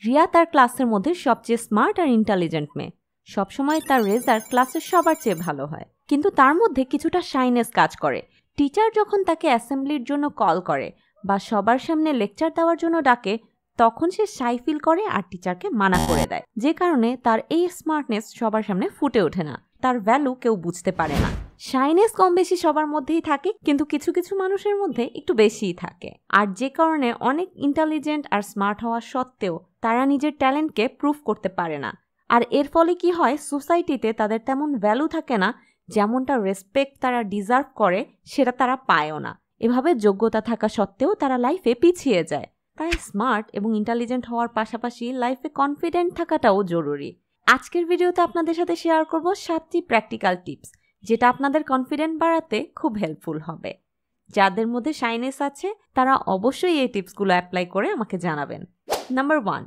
রিয়া তার ক্লাসের মধ্যে সবচেয়ে স্মার্ট আর ইন্টেলিজেন্ট মেয়ে। সবসময় তার রেজাল্ট ক্লাসের সবার চেয়ে ভালো হয়, কিন্তু তার মধ্যে কিছুটা শাইনেস কাজ করে। টিচার যখন তাকে অ্যাসেম্বলির জন্য কল করে বা সবার সামনে লেকচার দেওয়ার জন্য ডাকে, তখন সে শাই ফিল করে আর টিচারকে মানা করে দেয়, যে কারণে তার এই স্মার্টনেস সবার সামনে ফুটে ওঠে না, তার ভ্যালু কেউ বুঝতে পারে না। শাইনেস কম বেশি সবার মধ্যেই থাকে, কিন্তু কিছু কিছু মানুষের মধ্যে একটু বেশিই থাকে, আর যে কারণে অনেক ইন্টেলিজেন্ট আর স্মার্ট হওয়া সত্ত্বেও তারা নিজের ট্যালেন্টকে প্রুভ করতে পারে না। আর এর ফলে কি হয়, সোসাইটিতে তাদের তেমন ভ্যালু থাকে না, যেমনটা রেসপেক্ট তারা ডিজার্ভ করে সেটা তারা পায়ও না। এভাবে যোগ্যতা থাকা সত্ত্বেও তারা লাইফে পিছিয়ে যায়। তাই স্মার্ট এবং ইন্টেলিজেন্ট হওয়ার পাশাপাশি লাইফে কনফিডেন্ট থাকাটাও জরুরি। আজকের ভিডিওতে আপনাদের সাথে শেয়ার করব 7টি প্র্যাকটিক্যাল টিপস, যেটা আপনাদের কনফিডেন্ট বাড়াতে খুব হেল্পফুল হবে। যাদের মধ্যে শাইনেস আছে তারা অবশ্যই এই টিপসগুলো অ্যাপ্লাই করে আমাকে জানাবেন। নাম্বার 1,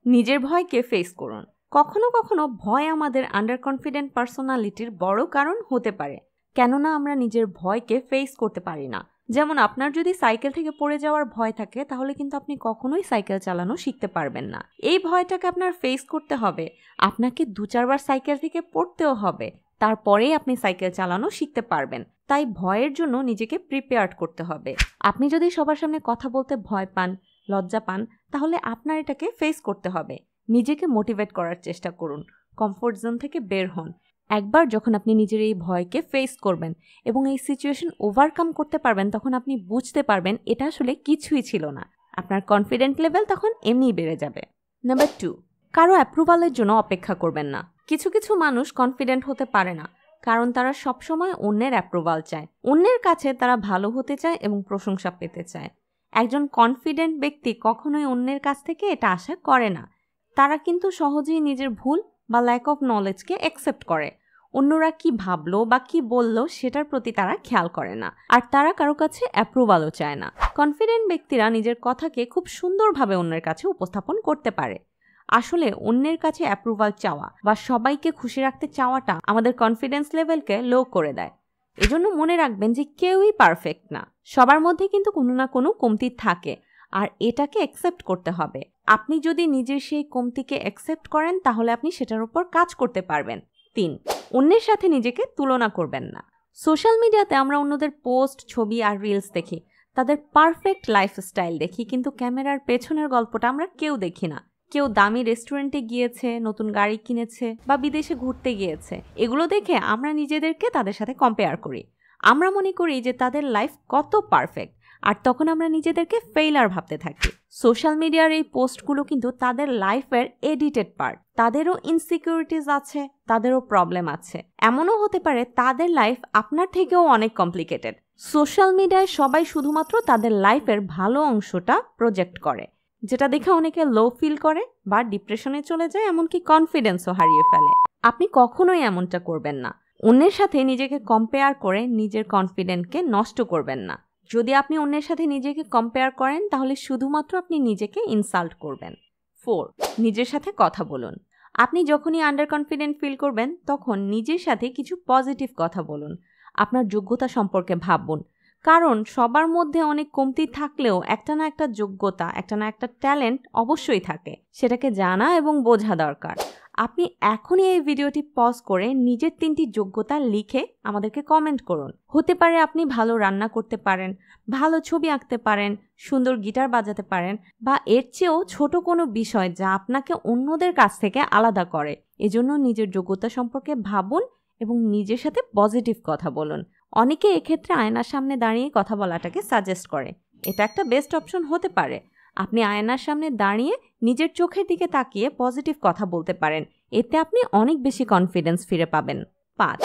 নিজের ভয়কে ফেস করুন। কখনো কখনো ভয় আমাদের আন্ডার কনফিডেন্ট পার্সোনালিটির বড় কারণ হতে পারে, কেননা আমরা নিজের ভয়কে ফেস করতে পারি না। যেমন আপনার যদি সাইকেল থেকে পড়ে যাওয়ার ভয় থাকে, তাহলে কিন্তু আপনি কখনোই সাইকেল চালানো শিখতে পারবেন না। এই ভয়টাকে আপনার ফেস করতে হবে, আপনাকে 2-4 বার সাইকেল থেকে পড়তেও হবে, তারপরেই আপনি সাইকেল চালানো শিখতে পারবেন। তাই ভয়ের জন্য নিজেকে প্রিপেয়ার্ড করতে হবে। আপনি যদি সবার সামনে কথা বলতে ভয় পান, লজ্জা পান, তাহলে আপনার এটাকে ফেস করতে হবে। নিজেকে মোটিভেট করার চেষ্টা করুন, কমফোর্ট জোন থেকে বের হন। একবার যখন আপনি নিজের এই ভয়কে ফেস করবেন এবং এই সিচুয়েশন ওভারকাম করতে পারবেন, তখন আপনি বুঝতে পারবেন এটা আসলে কিছুই ছিল না। আপনার কনফিডেন্ট লেভেল তখন এমনিই বেড়ে যাবে। নাম্বার 2, কারো অ্যাপ্রুভালের জন্য অপেক্ষা করবেন না। কিছু কিছু মানুষ কনফিডেন্ট হতে পারে না, কারণ তারা সবসময় অন্যের অ্যাপ্রুভাল চায়। অন্যের কাছে তারা ভালো হতে চায় এবং প্রশংসা পেতে চায়। একজন কনফিডেন্ট ব্যক্তি কখনোই অন্যের কাছ থেকে এটা আশা করে না। তারা কিন্তু সহজেই নিজের ভুল বা ল্যাক অফ নলেজকে অ্যাকসেপ্ট করে। অন্যরা কি ভাবলো বা কি বললো সেটার প্রতি তারা খেয়াল করে না, আর তারা কারো কাছে অ্যাপ্রুভালও চায় না। কনফিডেন্ট ব্যক্তিরা নিজের কথাকে খুব সুন্দরভাবে অন্যের কাছে উপস্থাপন করতে পারে। আসলে অন্যের কাছে অ্যাপ্রুভাল চাওয়া বা সবাইকে খুশি রাখতে চাওয়াটা আমাদের কনফিডেন্স লেভেলকে লো করে দেয়। এজন্য মনে রাখবেন যে কেউই পারফেক্ট না, সবার মধ্যে কিন্তু কোনো না কোনো কমতি থাকে, আর এটাকে অ্যাকসেপ্ট করতে হবে। আপনি যদি নিজের সেই কমতিকে অ্যাকসেপ্ট করেন, তাহলে আপনি সেটার উপর কাজ করতে পারবেন। 3, অন্যের সাথে নিজেকে তুলনা করবেন না। সোশ্যাল মিডিয়াতে আমরা অন্যদের পোস্ট, ছবি আর রিলস দেখি, তাদের পারফেক্ট লাইফস্টাইল দেখি, কিন্তু ক্যামেরার পেছনের গল্পটা আমরা কেউ দেখি না। কেউ দামি রেস্টুরেন্টে গিয়েছে, নতুন গাড়ি কিনেছে বা বিদেশে ঘুরতে গিয়েছে, এগুলো দেখে আমরা নিজেদেরকে তাদের সাথে কম্পেয়ার করি। আমরা মনে করি যে তাদের লাইফ কত পারফেক্ট, আর তখন আমরা নিজেদেরকে ফেইলার ভাবতে থাকি। সোশ্যাল মিডিয়ার এই পোস্টগুলো কিন্তু তাদের লাইফের এডিটেড পার্ট। তাদেরও ইনসিকিউরিটিস আছে, তাদেরও প্রবলেম আছে। এমনও হতে পারে তাদের লাইফ আপনার থেকেও অনেক কমপ্লিকেটেড। সোশ্যাল মিডিয়ায় সবাই শুধুমাত্র তাদের লাইফের ভালো অংশটা প্রজেক্ট করে, যেটা দেখে অনেকে লো ফিল করে বা ডিপ্রেশনে চলে যায়, এমনকি কনফিডেন্সও হারিয়ে ফেলে। আপনি কখনোই এমনটা করবেন না। অন্যের সাথে নিজেকে কম্পেয়ার করে নিজের কনফিডেন্সকে নষ্ট করবেন না। যদি আপনি অন্যের সাথে নিজেকে কম্পেয়ার করেন, তাহলে শুধুমাত্র আপনি নিজেকে ইনসাল্ট করবেন। 4, নিজের সাথে কথা বলুন। আপনি যখনই আন্ডার কনফিডেন্ট ফিল করবেন, তখন নিজের সাথে কিছু পজিটিভ কথা বলুন। আপনার যোগ্যতা সম্পর্কে ভাবুন, কারণ সবার মধ্যে অনেক কমতি থাকলেও একটা না একটা যোগ্যতা, একটা না একটা ট্যালেন্ট অবশ্যই থাকে। সেটাকে জানা এবং বোঝা দরকার। আপনি এখনই এই ভিডিওটি পজ করে নিজের 3টি যোগ্যতা লিখে আমাদেরকে কমেন্ট করুন। হতে পারে আপনি ভালো রান্না করতে পারেন, ভালো ছবি আঁকতে পারেন, সুন্দর গিটার বাজাতে পারেন, বা এর চেয়েও ছোট কোনো বিষয় যা আপনাকে অন্যদের কাছ থেকে আলাদা করে। এজন্য নিজের যোগ্যতা সম্পর্কে ভাবুন এবং নিজের সাথে পজিটিভ কথা বলুন। অনেকে এক্ষেত্রে আয়নার সামনে দাঁড়িয়ে কথা বলাটাকে সাজেস্ট করে। এটা একটা বেস্ট অপশন হতে পারে। আপনি আয়নার সামনে দাঁড়িয়ে নিজের চোখের দিকে তাকিয়ে পজিটিভ কথা বলতে পারেন। এতে আপনি অনেক বেশি কনফিডেন্স ফিরে পাবেন। 5,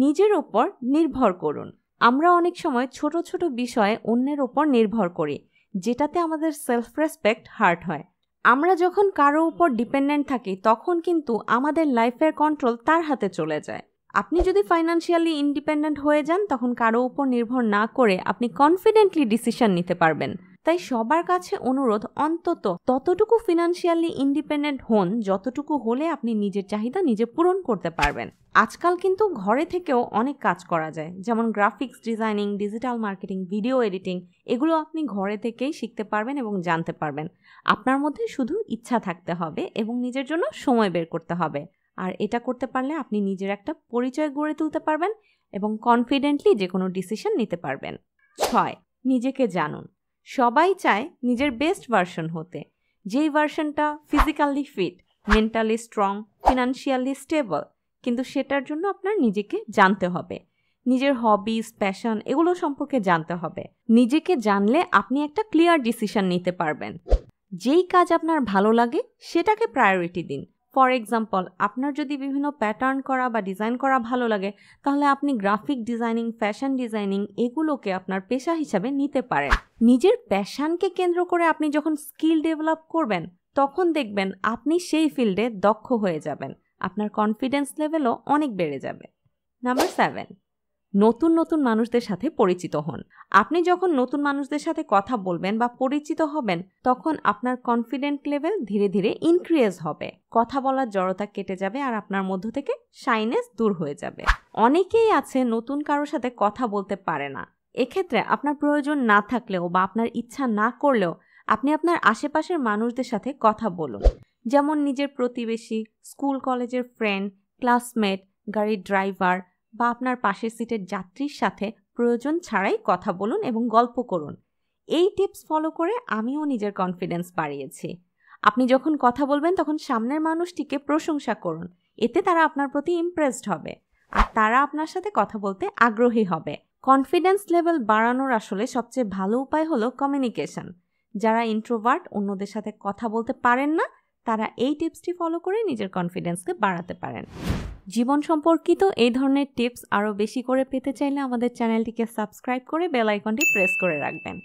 নিজের ওপর নির্ভর করুন। আমরা অনেক সময় ছোট ছোট বিষয়ে অন্যের ওপর নির্ভর করি, যেটাতে আমাদের সেলফ রেসপেক্ট হার্ট হয়। আমরা যখন কারো উপর ডিপেন্ডেন্ট থাকি, তখন কিন্তু আমাদের লাইফের কন্ট্রোল তার হাতে চলে যায়। আপনি যদি ফাইন্যান্সিয়ালি ইন্ডিপেন্ডেন্ট হয়ে যান, তখন কারো উপর নির্ভর না করে আপনি কনফিডেন্টলি ডিসিশন নিতে পারবেন। তাই সবার কাছে অনুরোধ, অন্তত ততটুকু ফিনান্সিয়ালি ইন্ডিপেন্ডেন্ট হন যতটুকু হলে আপনি নিজের চাহিদা নিজে পূরণ করতে পারবেন। আজকাল কিন্তু ঘরে থেকেও অনেক কাজ করা যায়, যেমন graphics designing, digital marketing, video editing. এগুলো আপনি ঘরে থেকেই শিখতে পারবেন এবং জানতে পারবেন। আপনার মধ্যে শুধু ইচ্ছা থাকতে হবে এবং নিজের জন্য সময় বের করতে হবে। আর এটা করতে পারলে আপনি নিজের একটা পরিচয় গড়ে তুলতে পারবেন এবং কনফিডেন্টলি যে কোনো ডিসিশন নিতে পারবেন। 6. নিজেকে জানুন। সবাই চায় নিজের বেস্ট ভার্সন হতে, যেই ভার্সনটা physically fit, mentally strong, financially stable. কিন্তু সেটার জন্য আপনার নিজেকে জানতে হবে, নিজের হবিস, প্যাশন এগুলো সম্পর্কে জানতে হবে। নিজেকে জানলে আপনি একটা ক্লিয়ার ডিসিশন নিতে পারবেন। যেই কাজ আপনার ভালো লাগে সেটাকে প্রায়োরিটি দিন। ফর এক্সাম্পল, আপনার যদি বিভিন্ন প্যাটার্ন করা বা ডিজাইন করা ভালো লাগে, তাহলে আপনি গ্রাফিক ডিজাইনিং, ফ্যাশন ডিজাইনিং এগুলোকে আপনার পেশা হিসাবে নিতে পারেন। নিজের প্যাশনকে কেন্দ্র করে আপনি যখন স্কিল ডেভেলপ করবেন, তখন দেখবেন আপনি সেই ফিল্ডে দক্ষ হয়ে যাবেন। আপনার কনফিডেন্স লেভেলও অনেক বেড়ে যাবে। নাম্বার 7, নতুন নতুন মানুষদের সাথে পরিচিত হন। আপনি যখন নতুন মানুষদের সাথে কথা বলবেন বা পরিচিত হবেন, তখন আপনার কনফিডেন্ট লেভেল ধীরে ধীরে ইনক্রিজ হবে। কথা বলার জড়তা কেটে যাবে আর আপনার মধ্য থেকে শাইনেস দূর হয়ে যাবে। অনেকেই আছে নতুন কারোর সাথে কথা বলতে পারে না। এক্ষেত্রে আপনার প্রয়োজন না থাকলেও বা আপনার ইচ্ছা না করলেও আপনি আপনার আশেপাশের মানুষদের সাথে কথা বলুন। যেমন নিজের প্রতিবেশী, স্কুল কলেজের ফ্রেন্ড, ক্লাসমেট, গাড়ির ড্রাইভার বা আপনার পাশের সিটের যাত্রীর সাথে প্রয়োজন ছাড়াই কথা বলুন এবং গল্প করুন। এই টিপস ফলো করে আমিও নিজের কনফিডেন্স বাড়িয়েছি। আপনি যখন কথা বলবেন তখন সামনের মানুষটিকে প্রশংসা করুন। এতে তারা আপনার প্রতি ইমপ্রেসড হবে আর তারা আপনার সাথে কথা বলতে আগ্রহী হবে। কনফিডেন্স লেভেল বাড়ানোর আসলে সবচেয়ে ভালো উপায় হলো কমিউনিকেশন। যারা ইন্ট্রোভার্ট, অন্যদের সাথে কথা বলতে পারেন না, তারা এই টিপসটি ফলো করে নিজের কনফিডেন্সকে বাড়াতে পারেন। জীবন সম্পর্কিত এই ধরনের টিপস আরও বেশি করে পেতে চাইলে আমাদের চ্যানেলটিকে সাবস্ক্রাইব করে বেল আইকনটি প্রেস করে রাখবেন।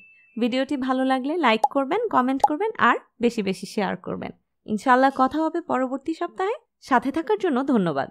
ভিডিওটি ভালো লাগলে লাইক করবেন, কমেন্ট করবেন আর বেশি বেশি শেয়ার করবেন। ইনশাআল্লাহ কথা হবে পরবর্তী সপ্তাহে। সাথে থাকার জন্য ধন্যবাদ।